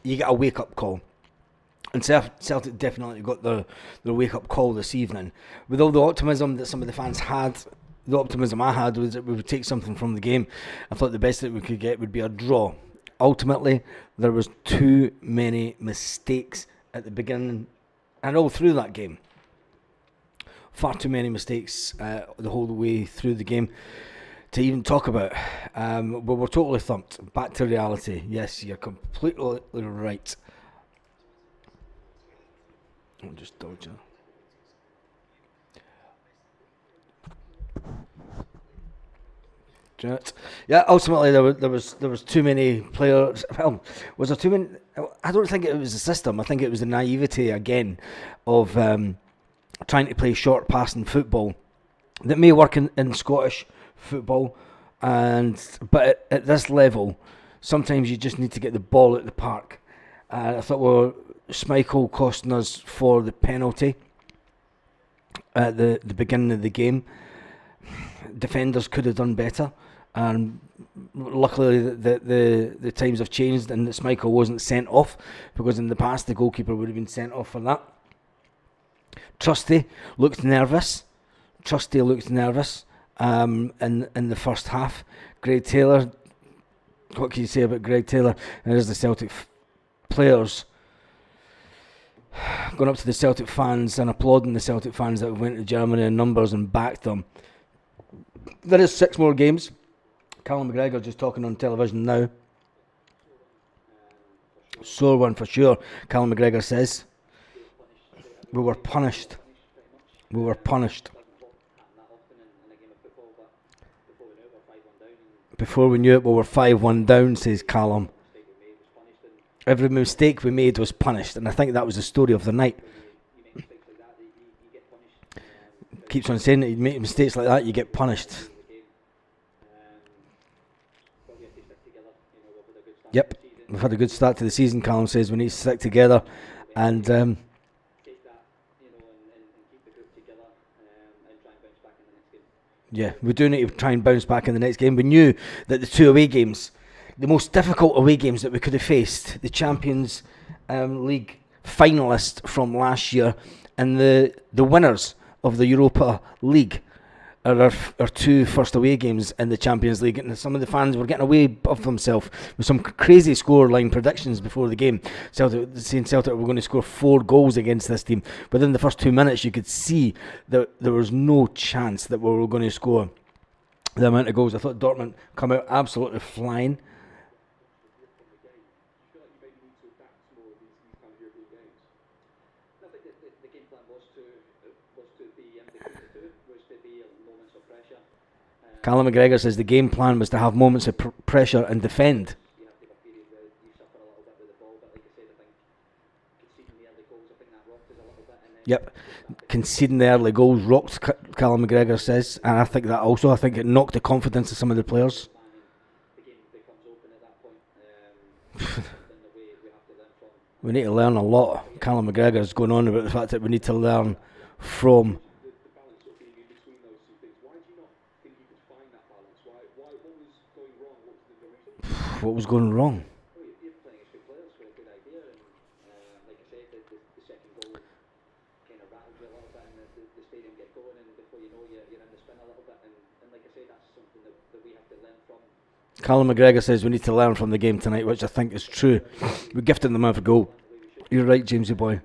you get a wake-up call. And Celtic definitely got their wake-up call this evening. With all the optimism that some of the fans had, the optimism I had was that we would take something from the game. I thought the best that we could get would be a draw. Ultimately, there was too many mistakes at the beginning and all through that game. Far too many mistakes the whole way through the game to even talk about. But we're totally thumped. Back to reality. Yes, you're completely right. I'll just dodge it. Yeah, ultimately there was too many players. Well, was there too many? I don't think it was the system. I think it was the naivety again of trying to play short passing football that may work in Scottish football, but at this level, sometimes you just need to get the ball at the park. I thought Schmeichel costing us for the penalty at the beginning of the game. Defenders could have done better, and luckily the times have changed and that Schmeichel wasn't sent off, because in the past the goalkeeper would have been sent off for that. Trusty looked nervous. In the first half. Greg Taylor, what can you say about Greg Taylor? And there's the Celtic players going up to the Celtic fans and applauding the Celtic fans that went to Germany in numbers and backed them. There is 6 more games. Callum McGregor just talking on television now. Sore one for sure, Callum McGregor says. We were punished. Before we knew it, we were 5-1 down, says Callum. Every mistake we made was punished, and I think that was the story of the night. Keeps on saying that you make mistakes like that, you get punished. Yep, we've had a good start to the season. Callum says we need to stick together and yeah, we do need to try and bounce back in the next game. We knew that the 2 away games, the most difficult away games that we could have faced, the Champions League finalists from last year and the winners of the Europa League are our 2 first away games in the Champions League, and some of the fans were getting away of themselves with some crazy scoreline predictions before the game. Celtic were going to score 4 goals against this team. Within the first 2 minutes, you could see that there was no chance that we were going to score the amount of goals. I thought Dortmund come out absolutely flying. Callum McGregor says the game plan was to have moments of pressure and defend. Yep, conceding the early goals rocked, Callum McGregor says, and I think it knocked the confidence of some of the players. We need to learn a lot. Callum McGregor is going on about the fact that we need to learn from. What was going wrong? Callum McGregor says we need to learn from the game tonight, which I think is true. We gifted them a goal. You're right, Jamesy boy.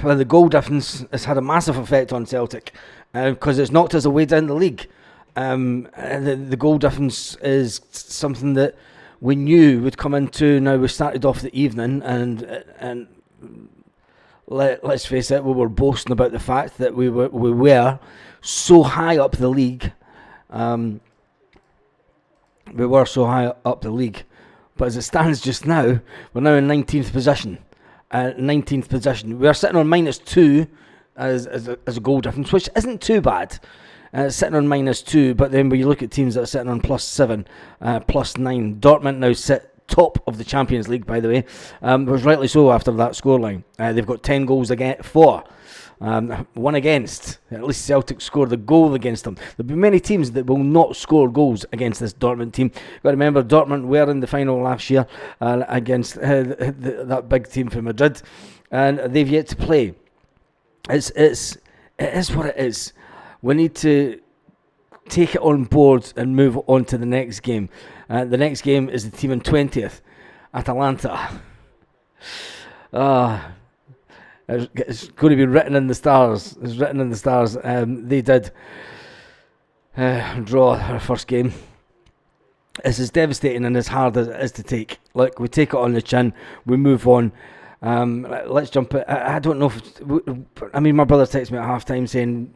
Well, the goal difference has had a massive effect on Celtic because it's knocked us away down the league. The goal difference is something that we knew would come into. Now we started off the evening and let's face it, we were boasting about the fact that we were so high up the league. We were so high up the league, but as it stands just now, we're now in 19th position. 19th position. We are sitting on -2 as a goal difference, which isn't too bad. Sitting on -2, but then when you look at teams that are sitting on +7, +9, Dortmund now sit top of the Champions League, by the way, was rightly so after that scoreline. They've got 10 goals for. One against. At least Celtic scored a goal against them. There'll be many teams that will not score goals against this Dortmund team. You've got to remember, Dortmund were in the final last year against that big team from Madrid, and they've yet to play. It is what it is. We need to take it on board and move on to the next game. The next game is the team in 20th, Atalanta. It's going to be written in the stars. It's written in the stars. They did draw their first game. It's as devastating and as hard as it is to take. Look, we take it on the chin. We move on. Let's jump. I don't know my brother texted me at half time saying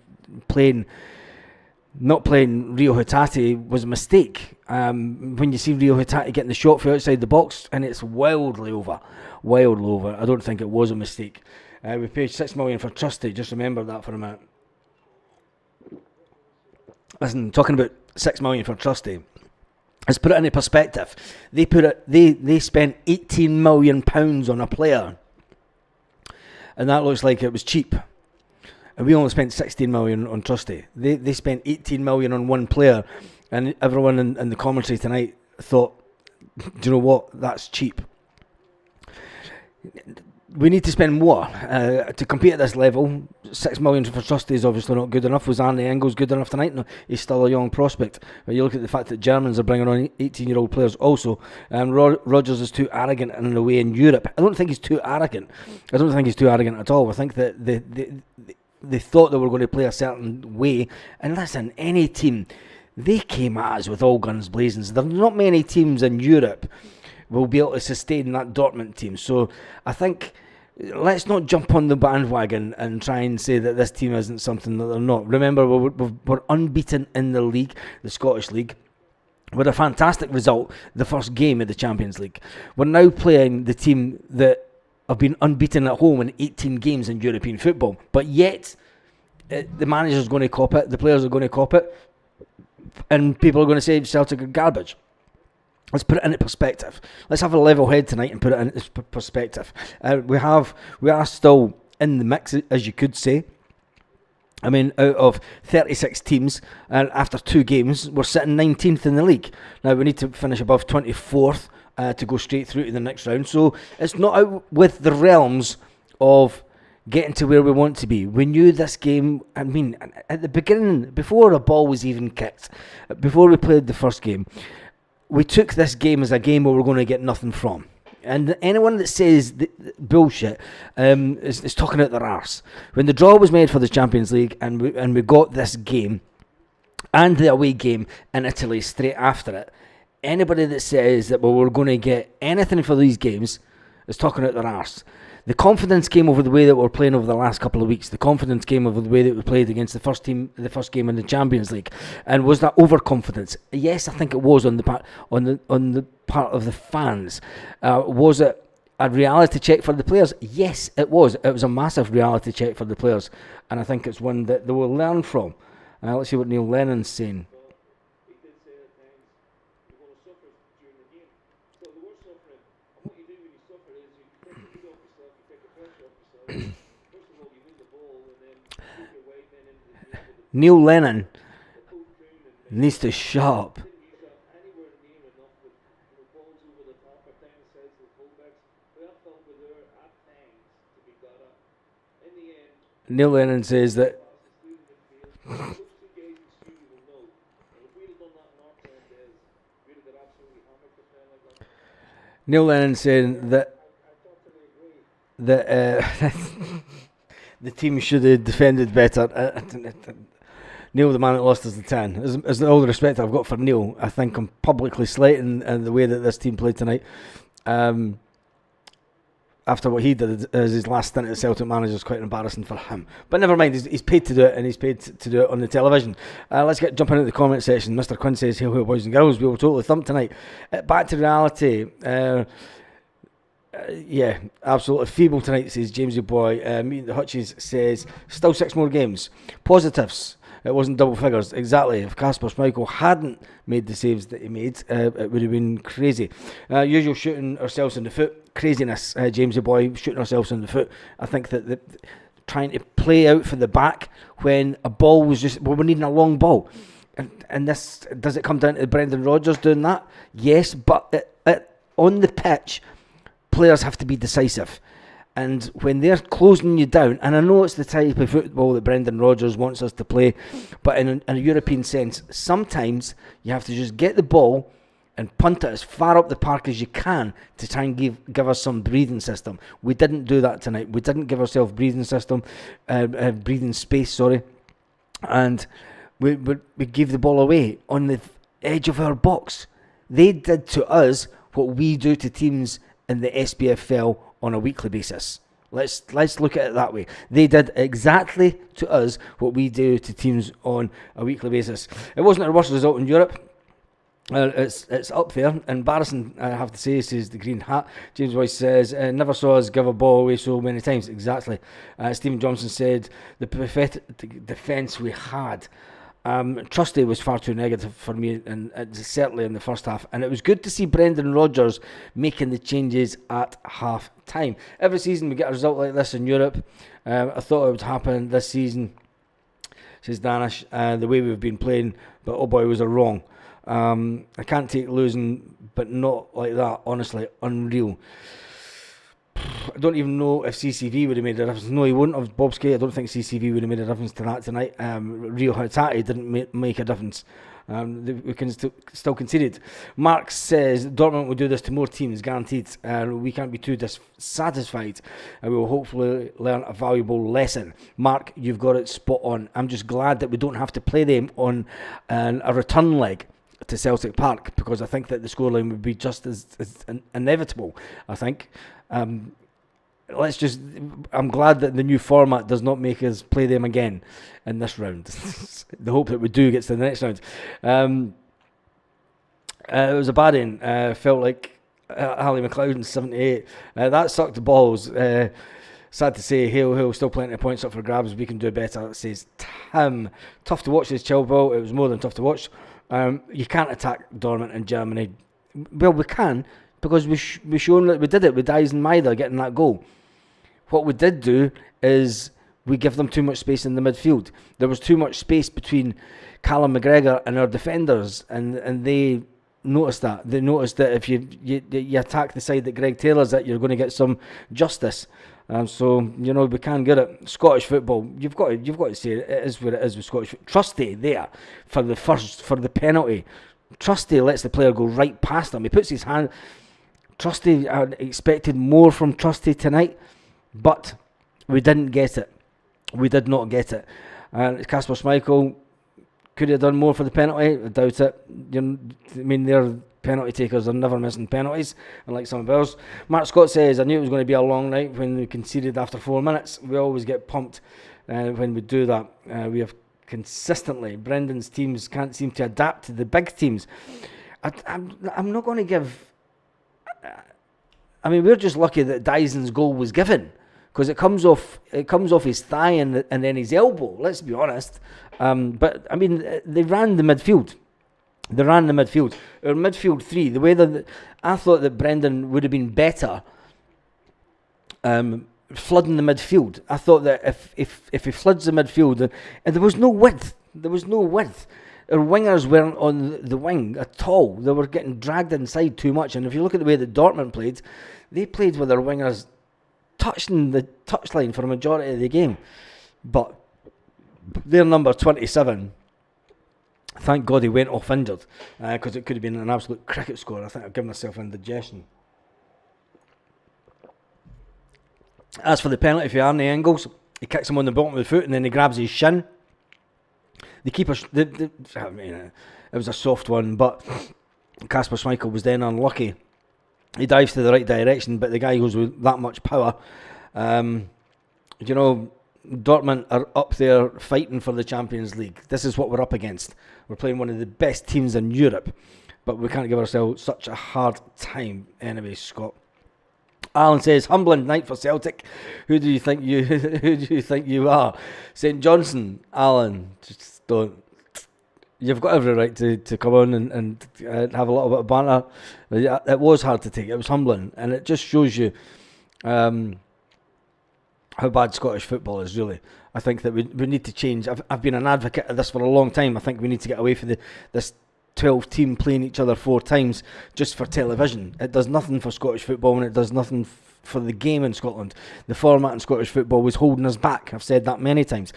not playing Rio Hatate was a mistake. When you see Rio Hatate getting the shot for outside the box, and it's wildly over. I don't think it was a mistake. We paid $6 million for Trusty. Just remember that for a minute. Listen, talking about $6 million for Trusty. Let's put it into perspective. They spent £18 million on a player, and that looks like it was cheap. And we only spent 16 million on Trusty. They spent 18 million on one player, and everyone in the commentary tonight thought, do you know what? That's cheap. We need to spend more to compete at this level. 6 million for Trusty is obviously not good enough. Was Arne Engels good enough tonight? No, he's still a young prospect. But you look at the fact that Germans are bringing on 18-year-old players also. Rodgers is too arrogant in a way in Europe. I don't think he's too arrogant. At all. I think that they thought they were going to play a certain way. And listen, any team, they came at us with all guns blazing. There's not many teams in Europe will be able to sustain that Dortmund team. So I think let's not jump on the bandwagon and try and say that this team isn't something that they're not. Remember, we're unbeaten in the league, the Scottish League, with a fantastic result, the first game of the Champions League. We're now playing the team that have been unbeaten at home in 18 games in European football, but yet the manager's going to cop it, the players are going to cop it, and people are going to say Celtic are garbage. Let's put it into perspective. Let's have a level head tonight and put it into perspective. We are still in the mix, as you could say. I mean, out of 36 teams, and after 2 games, we're sitting 19th in the league. Now, we need to finish above 24th to go straight through to the next round. So, it's not out with the realms of getting to where we want to be. We knew this game, I mean, at the beginning, before a ball was even kicked, before we played the first game, we took this game as a game where we're going to get nothing from. And anyone that says bullshit is talking out their arse. When the draw was made for the Champions League and we got this game and the away game in Italy straight after it, anybody that says that we're going to get anything for these games is talking out their arse. The confidence came over the way that we're playing over the last couple of weeks. The confidence came over the way that we played against the first game in the Champions League. And was that overconfidence? Yes, I think it was on the part of the fans. Was it a reality check for the players? Yes, it was. It was a massive reality check for the players, and I think it's one that they will learn from. Let's see what Neil Lennon's saying. Neil Lennon needs to shut up. Neil Lennon says that Neil Lennon saying that the team should have defended better. Neil, the man that lost us the 10. As all the respect I've got for Neil, I think I'm publicly slating the way that this team played tonight. After what he did as his last stint at Celtic manager is quite embarrassing for him. But never mind, he's paid to do it, and he's paid to do it on the television. Let's jump into the comment section. Mr. Quinn says, "Hail, hail, boys and girls. We were totally thumped tonight." Back to reality. Yeah, absolutely feeble tonight, says Jamesy Boy. Meeting the Hutchies says, still 6 more games. Positives. It wasn't double figures. Exactly. If Kasper Schmeichel hadn't made the saves that he made, it would have been crazy. Usual shooting ourselves in the foot. Craziness, Jamesy boy, shooting ourselves in the foot. I think that trying to play out for the back when a ball was just... Well, we're needing a long ball. And this... Does it come down to Brendan Rodgers doing that? Yes, but on the pitch, players have to be decisive. And when they're closing you down, and I know it's the type of football that Brendan Rodgers wants us to play, but in a European sense, sometimes you have to just get the ball and punt it as far up the park as you can to try and give us some breathing system. We didn't do that tonight. We didn't give ourselves breathing space, and we gave the ball away on the edge of our box. They did to us what we do to teams in the SPFL on a weekly basis. Let's look at it that way. They did exactly to us what we do to teams on a weekly basis. It wasn't our worst result in Europe. It's up there. Embarrassing, I have to say, says the Green Hat. James Boyce says, never saw us give a ball away so many times. Exactly. Stephen Johnson said, the pathetic defence we had. Trusty was far too negative for me, and certainly in the first half. And it was good to see Brendan Rodgers making the changes at half time. Every season we get a result like this in Europe. I thought it would happen this season, says Danish, the way we've been playing, but oh boy, was I wrong. I can't take losing, but not like that. Honestly, unreal. I don't even know if CCV would have made a difference. No, he wouldn't have. Bobski, I don't think CCV would have made a difference to that tonight. Rio Hatate didn't make a difference. We can still conceded. Mark says Dortmund will do this to more teams, guaranteed. We can't be too dissatisfied. We will hopefully learn a valuable lesson. Mark, you've got it spot on. I'm just glad that we don't have to play them on a return leg to Celtic Park, because I think that the scoreline would be just as inevitable. I think. I'm glad that the new format does not make us play them again in this round. The hope that we do gets to the next round. It was a bad end. Felt like Ali McLeod in 78. That sucked balls. Sad to say, hail, still plenty of points up for grabs. We can do better, says Tim. Tough to watch this Chilwell. It was more than tough to watch. You can't attack Dortmund in Germany. Well, we can, because we shown that we did it with Dyson Maida getting that goal. What we did do is we give them too much space in the midfield. There was too much space between Callum McGregor and our defenders, and they noticed that. They noticed that if you attack the side that Greg Taylor's at, you're going to get some justice. So we can get it. Scottish football, you've got to say it is what it is with Scottish. Trusty there for the penalty. Trusty lets the player go right past him. He puts his hand. Trusty, I expected more from Trusty tonight, but we didn't get it. We did not get it. Kasper Schmeichel, could he have done more for the penalty? I doubt it. Their penalty takers are never missing penalties, unlike some of ours. Mark Scott says, I knew it was going to be a long night when we conceded after 4 minutes. We always get pumped when we do that. We have consistently. Brendan's teams can't seem to adapt to the big teams. I'm not going to give... we're just lucky that Dyson's goal was given, because it comes off his thigh and then his elbow. Let's be honest. But they ran the midfield. Our midfield three. The way that I thought that Brendan would have been better flooding the midfield. I thought that if he floods the midfield, and there was no width. Our wingers weren't on the wing at all. They were getting dragged inside too much. And if you look at the way that Dortmund played, they played with their wingers touching the touchline for a majority of the game. But their number 27, thank God he went off injured, because it could have been an absolute cricket score. I think I've given myself indigestion. As for the penalty for Arne Engels, he kicks him on the bottom of the foot and then he grabs his shin. The keeper, it was a soft one, but Kasper Schmeichel was then unlucky. He dives to the right direction, but the guy goes with that much power. Dortmund are up there fighting for the Champions League. This is what we're up against. We're playing one of the best teams in Europe, but we can't give ourselves such a hard time. Anyway, Scott. Alan says, humbling night for Celtic. Who do you think you who do you think you are? St Johnson, Alan, just don't. You've got every right to come on and have a little bit of banter. It was hard to take. It was humbling, and it just shows you how bad Scottish football is, really. I think that we need to change. I've been an advocate of this for a long time. I think we need to get away from this 12 team playing each other 4 times just for television. It does nothing for Scottish football, and it does nothing for the game in Scotland. The format in Scottish football was holding us back. I've said that many times.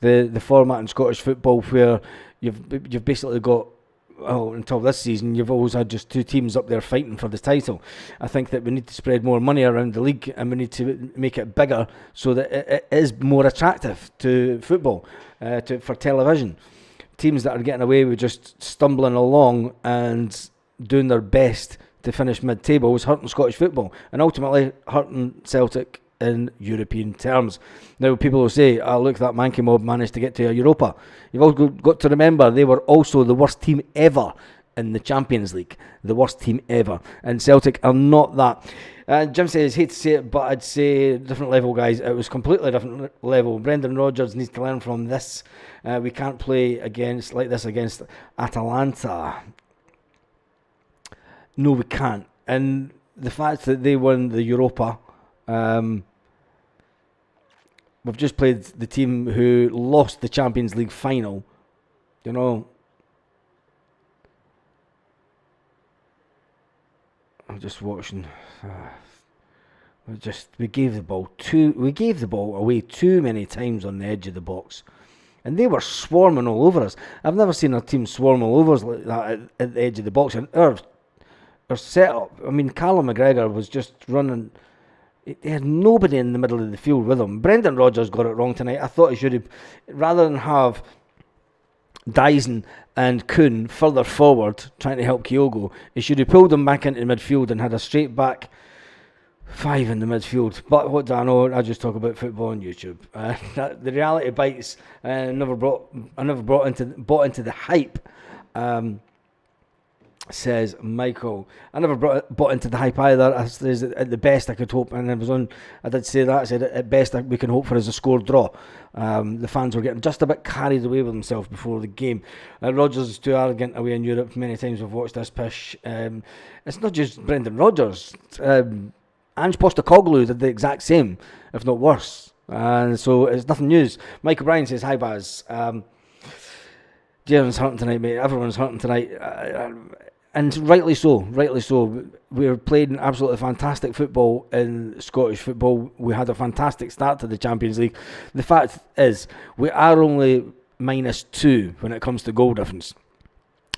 The format in Scottish football where you've basically got, well, until this season, you've always had just 2 teams up there fighting for the title. I think that we need to spread more money around the league, and we need to make it bigger so that it is more attractive to football, for television. Teams that are getting away with just stumbling along and doing their best to finish mid-table is hurting Scottish football, and ultimately hurting Celtic in European terms. Now, people will say, look, that Mankey mob managed to get to a Europa. You've also got to remember they were also the worst team ever in the Champions League. The worst team ever. And Celtic are not that. Jim says, hate to say it, but I'd say different level, guys. It was completely different level. Brendan Rodgers needs to learn from this. We can't play like this against Atalanta. No, we can't. And the fact that they won the Europa, we've just played the team who lost the Champions League final. You know, I'm just watching. We gave the ball away too many times on the edge of the box, and they were swarming all over us. I've never seen a team swarm all over us like that at the edge of the box. And our setup, I mean, Callum McGregor was just running. He had nobody in the middle of the field with him. Brendan Rodgers got it wrong tonight. I thought he should have, rather than have Dyson and Kuhn further forward trying to help Kyogo, he should have pulled them back into midfield and had a straight back 5 in the midfield. But what do I know? I just talk about football on YouTube. The reality bites. I never bought into the hype. Says Michael. I never bought into the hype either. I said at the best I could hope, and I did say that. I said at best we can hope for is a score draw. The fans were getting just a bit carried away with themselves before the game. Rodgers is too arrogant away in Europe. Many times we've watched this pish. It's not just Brendan Rodgers. Ange Postecoglou did the exact same, if not worse. And so it's nothing news. Michael Bryan says, hi Baz. Jaren's hurting tonight, mate. Everyone's hurting tonight. And rightly so. We're playing absolutely fantastic football in Scottish football. We had a fantastic start to the Champions League. The fact is, we are only -2 when it comes to goal difference.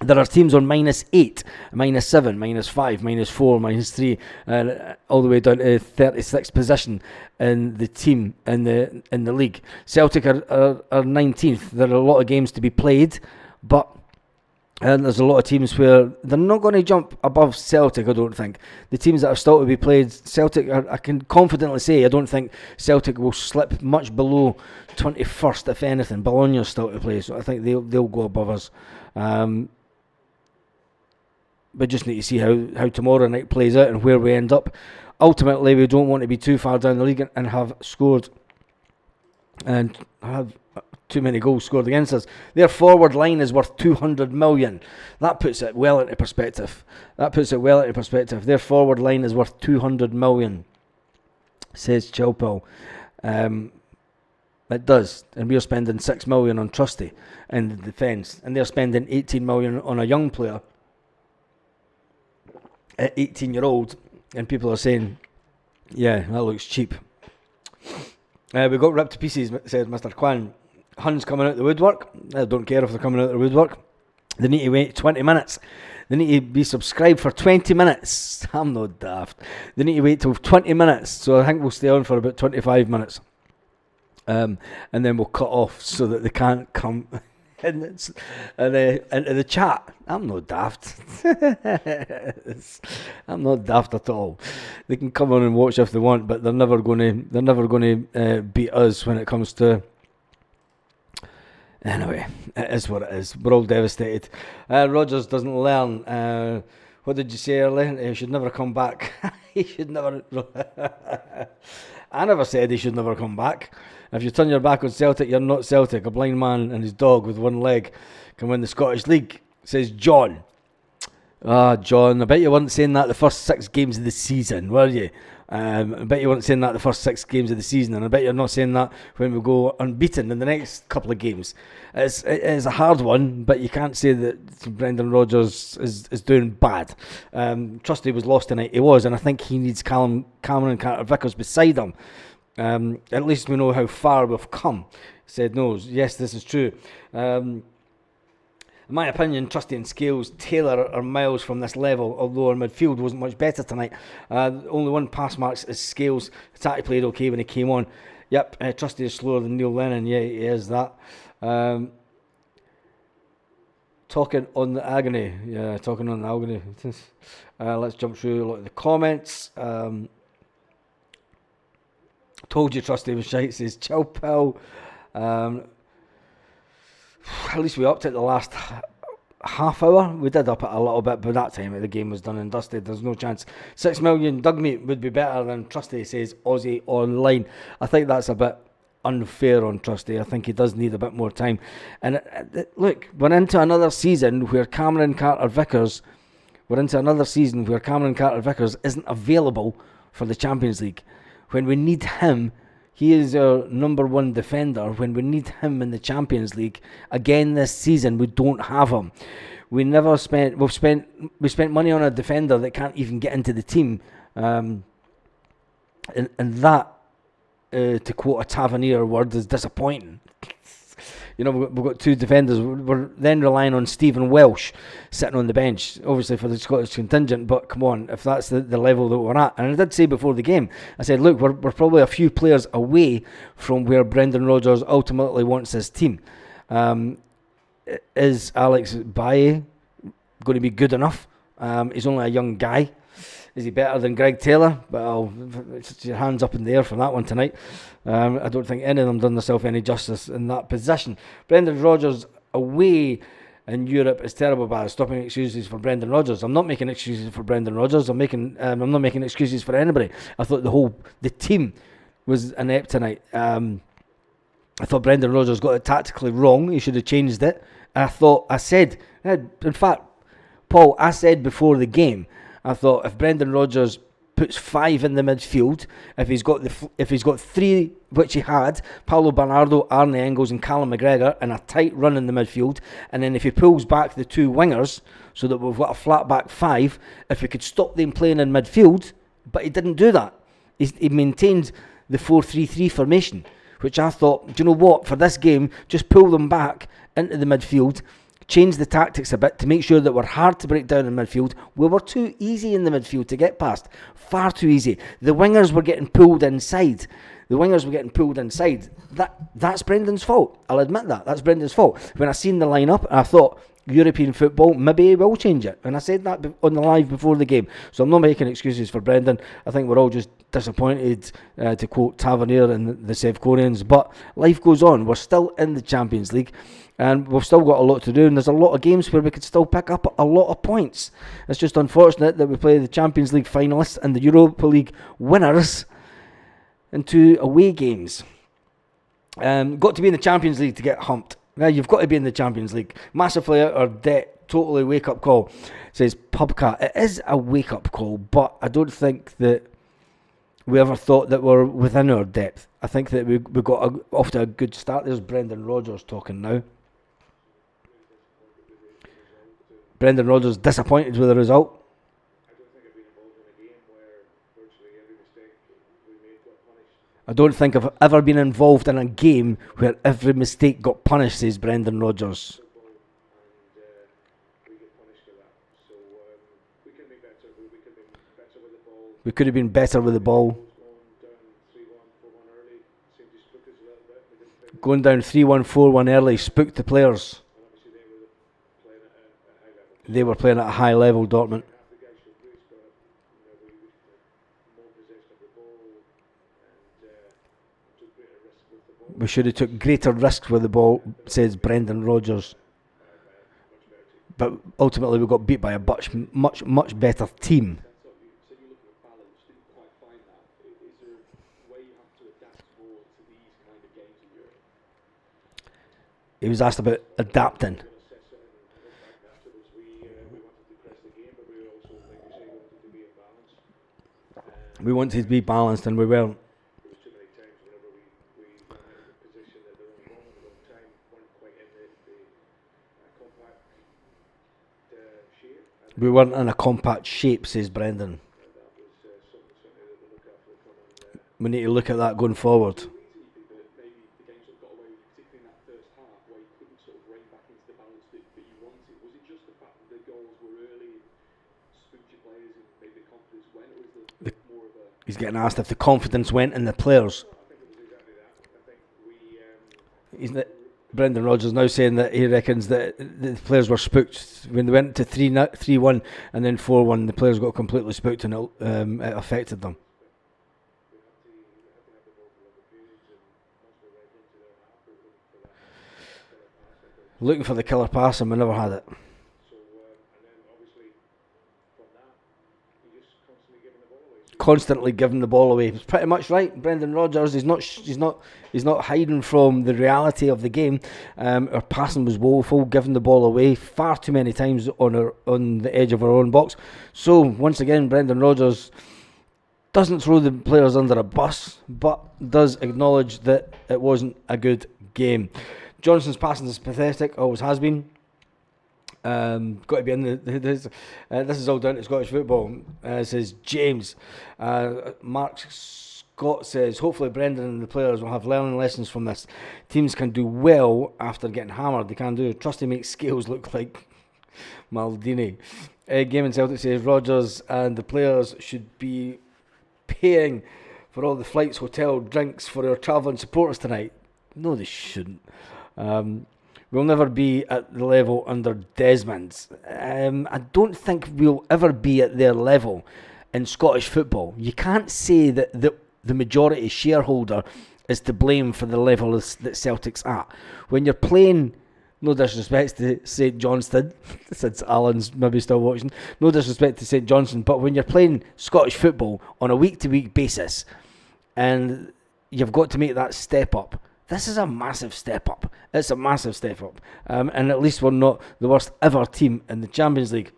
There are teams on -8, -7, -5, -4, -3, all the way down to 36th position in the team in the league. Celtic are 19th. There are a lot of games to be played, but there's a lot of teams where they're not going to jump above Celtic, I don't think. The teams that are still to be played, Celtic, I can confidently say, I don't think Celtic will slip much below 21st, if anything. Bologna's still to play, so I think they'll go above us. We just need to see how tomorrow night plays out and where we end up. Ultimately, we don't want to be too far down the league and have scored and have too many goals scored against us. Their forward line is worth 200 million. That puts it well into perspective. Their forward line is worth 200 million, says Chilpel. It does, and we're spending 6 million on Trusty in the defence, and they're spending 18 million on a young player at 18-year-old, and people are saying, yeah, that looks cheap. We got ripped to pieces, says Mr. Kwan. Huns coming out the woodwork. I don't care if they're coming out the woodwork. They need to wait 20 minutes. They need to be subscribed for 20 minutes. I'm not daft. They need to wait till 20 minutes, so I think we'll stay on for about 25 minutes. And then we'll cut off so that they can't come into the chat. I'm not daft. I'm not daft at all. They can come on and watch if they want, but they're never going to beat us when it comes to. Anyway, it is what it is. We're all devastated. Rodgers doesn't learn. What did you say earlier? He should never come back. He should never. I never said he should never come back. If you turn your back on Celtic, you're not Celtic. A blind man and his dog with one leg can win the Scottish League, says John. Ah, John, I bet you weren't saying that the first 6 games of the season, were you? I bet you weren't saying that the first 6 games of the season, and I bet you're not saying that when we go unbeaten in the next couple of games. It is a hard one, but you can't say that Brendan Rodgers is doing bad. Trusty was lost tonight, he was, and I think he needs Cameron Carter-Vickers beside him. At least we know how far we've come. He said, no, yes, this is true. In my opinion, Trusty and Scales, Taylor are miles from this level, although our midfield wasn't much better tonight. Only one pass marks is Scales. Tati played okay when he came on. Yep, Trusty is slower than Neil Lennon. Yeah, he is that. Talking on the agony. Yeah, talking on the agony. Let's jump through a lot of the comments. Told you Trusty was shite, says Chill Pill. At least we upped it the last half hour. We did up it a little bit, but that time the game was done and dusted. There's no chance. 6 million Dugmeat would be better than Trusty, says Aussie Online. I think that's a bit unfair on Trusty. I think he does need a bit more time. And look, we're into another season where Cameron Carter-Vickers isn't available for the Champions League. When we need him, he is our number one defender. When we need him in the Champions League again this season, we don't have him. We've spent money on a defender that can't even get into the team, and that, to quote a Tavernier word, is disappointing. You know, we've got 2 defenders. We're then relying on Stephen Welsh sitting on the bench, obviously for the Scottish contingent, but come on, if that's the level that we're at. And I did say before the game, I said, look, we're probably a few players away from where Brendan Rodgers ultimately wants his team. Is Alex Baye going to be good enough? He's only a young guy. Is he better than Greg Taylor? Well, it's your hands up in the air for that one tonight. I don't think any of them done themselves any justice in that position. Brendan Rodgers away in Europe is terrible, but stopping excuses for Brendan Rodgers. I'm not making excuses for Brendan Rodgers. I'm not making excuses for anybody. I thought the team was inept tonight. I thought Brendan Rodgers got it tactically wrong. He should have changed it. I said before the game, I thought if Brendan Rodgers puts 5 in the midfield, if he's got 3, which he had, Paulo Bernardo, Arne Engels and Callum McGregor, and a tight run in the midfield, and then if he pulls back the 2 wingers so that we've got a flat back 5, if we could stop them playing in midfield, but he didn't do that. He maintained the 4-3-3 formation, which I thought, do you know what, for this game, just pull them back into the midfield, change the tactics a bit to make sure that we're hard to break down in midfield. We were too easy in the midfield to get past. Far too easy. The wingers were getting pulled inside. That's Brendan's fault. I'll admit that. That's Brendan's fault. When I seen the lineup, I thought, European football, maybe he will change it. And I said that on the live before the game. So I'm not making excuses for Brendan. I think we're all just disappointed, to quote Tavernier and the Sevconians. But life goes on. We're still in the Champions League. And we've still got a lot to do, and there's a lot of games where we could still pick up a lot of points. It's just unfortunate that we play the Champions League finalists and the Europa League winners in 2 away games. Got to be in the Champions League to get humped. Now you've got to be in the Champions League. Massively out of debt, totally wake-up call, says Pubcat. It is a wake-up call, but I don't think that we ever thought that we're within our depth. I think that we got off to a good start. There's Brendan Rodgers talking now. Brendan Rodgers disappointed with the result. I don't think I've ever been involved in a game where every mistake got punished, says Brendan Rodgers. We could have been better with the ball. Going down 3-1, 4-1 early spooked the players. They were playing at a high level, Dortmund. We should have took greater risks with the ball, says Brendan Rodgers. But ultimately we got beat by a much better team. he was asked about adapting. We wanted to be balanced, and we weren't. We weren't in a compact shape, says Brendan. We need to look at that going forward. He's getting asked if the confidence went in the players. Brendan Rodgers now saying that he reckons that the players were spooked when they went to 3-1 and then 4-1. The players got completely spooked, and it affected them. Looking for the killer pass, and we never had it. Constantly giving the ball away. It's pretty much right. Brendan Rodgers, he's not hiding from the reality of the game. Our passing was woeful, giving the ball away far too many times on the edge of our own box. So once again, Brendan Rodgers doesn't throw the players under a bus, but does acknowledge that it wasn't a good game. Johnson's passing is pathetic, always has been. Got to be in this is all down to Scottish football, says James. Mark Scott says, hopefully Brendan and the players will have learning lessons from this. Teams can do well after getting hammered. They can do. Trusty makes Scales look like Maldini. Game Celtic says Rodgers and the players should be paying for all the flights, hotel, drinks for our travelling supporters tonight. No, they shouldn't. We'll never be at the level under Desmond's. I don't think we'll ever be at their level in Scottish football. You can't say that the majority shareholder is to blame for the level that Celtic's at. When you're playing, no disrespect to St Johnstone, since Alan's maybe still watching, no disrespect to St Johnstone, but when you're playing Scottish football on a week-to-week basis, and you've got to make that step up, this is a massive step up. It's a massive step up. And at least we're not the worst ever team in the Champions League.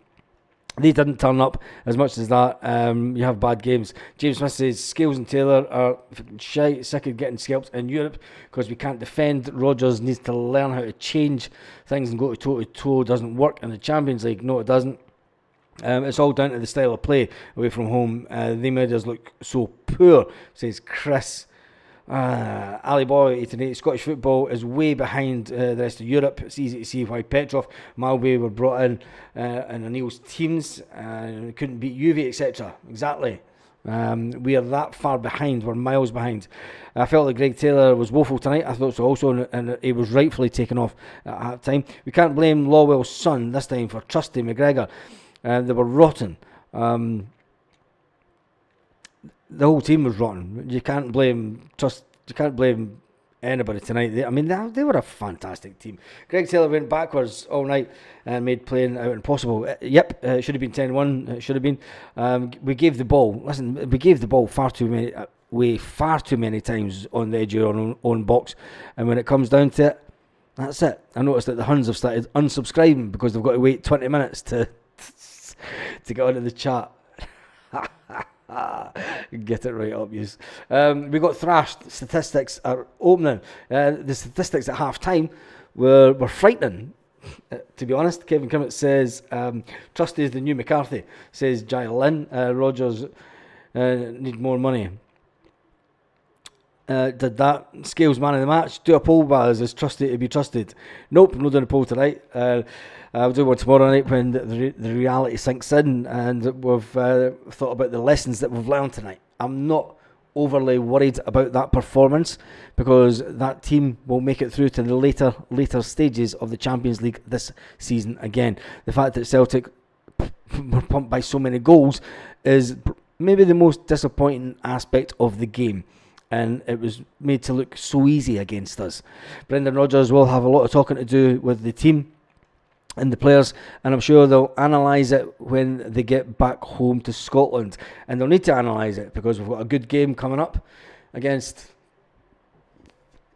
They didn't turn up as much as that. You have bad games. James Smith says, Scales and Taylor are shy, sick of getting scalped in Europe because we can't defend. Rodgers needs to learn how to change things and go to toe-to-toe. Doesn't work in the Champions League. No, it doesn't. It's all down to the style of play away from home. They made us look so poor, says Chris. Ali Boy 88, Scottish football is way behind the rest of Europe. It's easy to see why Petrov, Malby were brought in and O'Neill's teams couldn't beat Juve, etc. Exactly. We are that far behind. We're miles behind. I felt that Greg Taylor was woeful tonight. I thought so also, and he was rightfully taken off at half time. We can't blame Lawwell's son this time for trusting McGregor. They were rotten. The whole team was rotten. You can't blame anybody tonight. They were a fantastic team. Greg Taylor went backwards all night and made playing out impossible. It should have been 10-1. It should have been. We gave the ball. Listen, we gave the ball far too many times on the edge of our own box. And when it comes down to it, that's it. I noticed that the Huns have started unsubscribing because they've got to wait 20 minutes to get onto the chat. Get it right up, yes. We got thrashed. Statistics are opening. The statistics at half time were frightening, to be honest. Kevin Kimmett says Trusty is the new McCarthy, says Jai Lynn. Rodgers need more money. Did that Scales man of the match? Do a poll, Baz. Is Trusty to be trusted? Nope, I'm not doing a poll tonight. I'll do one tomorrow night when the reality sinks in and we've thought about the lessons that we've learned tonight. I'm not overly worried about that performance because that team will make it through to the later stages of the Champions League this season again. The fact that Celtic were pumped by so many goals is maybe the most disappointing aspect of the game. And it was made to look so easy against us. Brendan Rodgers will have a lot of talking to do with the team and the players, and I'm sure they'll analyse it when they get back home to Scotland. And they'll need to analyse it because we've got a good game coming up against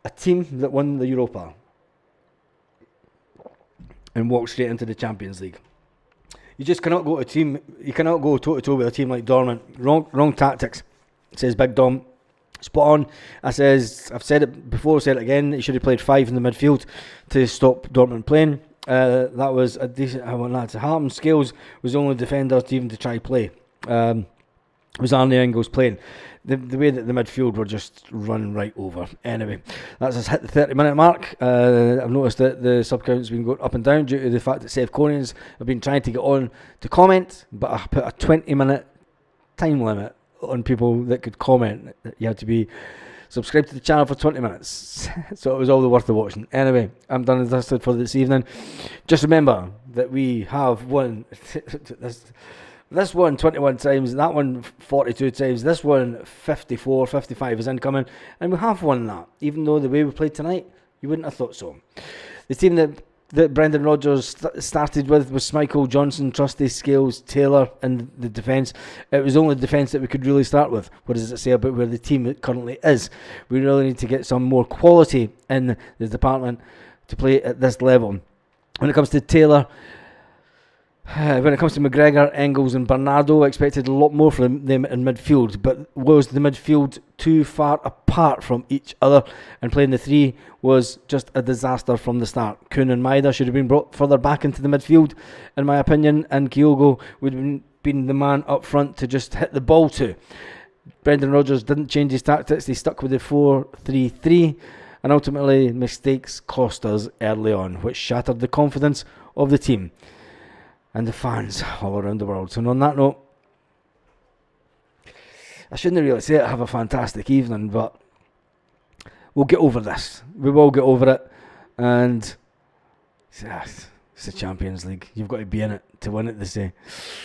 a team that won the Europa. and walk straight into the Champions League. You just cannot go toe to toe with a team like Dortmund. Wrong tactics, says Big Dom. Spot on. I've said it before, said it again. He should have played 5 in the midfield to stop Dortmund playing. That was a decent. I want that to happen. Scales was the only defender to even to try play. Was Arne Engels playing? The way that the midfield were just run right over. Anyway, that's us hit the 30-minute mark. I've noticed that the sub count's been going up and down due to the fact that Seth Conians have been trying to get on to comment, but I put a 20-minute time limit on people that could comment. You had to be subscribed to the channel for 20 minutes. So it was all the worth of watching. Anyway, I'm done and dusted for this evening. Just remember that we have won this one 21 times, that one 42 times, this one 54, 55 is incoming, and we have won that, even though the way we played tonight, you wouldn't have thought so. The team that Brendan Rodgers started with was Schmeichel, Johnson, Trusty, Scales, Taylor in the defence. It was only the defence that we could really start with. What does it say about where the team currently is? We really need to get some more quality in the department to play at this level. When it comes to Taylor, when it comes to McGregor, Engels and Bernardo, I expected a lot more from them in midfield, but was the midfield too far apart from each other, and playing the 3 was just a disaster from the start. Kuhn and Maida should have been brought further back into the midfield, in my opinion, and Kyogo would have been the man up front to just hit the ball to. Brendan Rodgers didn't change his tactics, he stuck with the 4-3-3, and ultimately mistakes cost us early on, which shattered the confidence of the team and the fans all around the world. So on that note, I shouldn't really say it, have a fantastic evening, but we'll get over this. We will get over it, and it's the Champions League. You've got to be in it to win it, they say.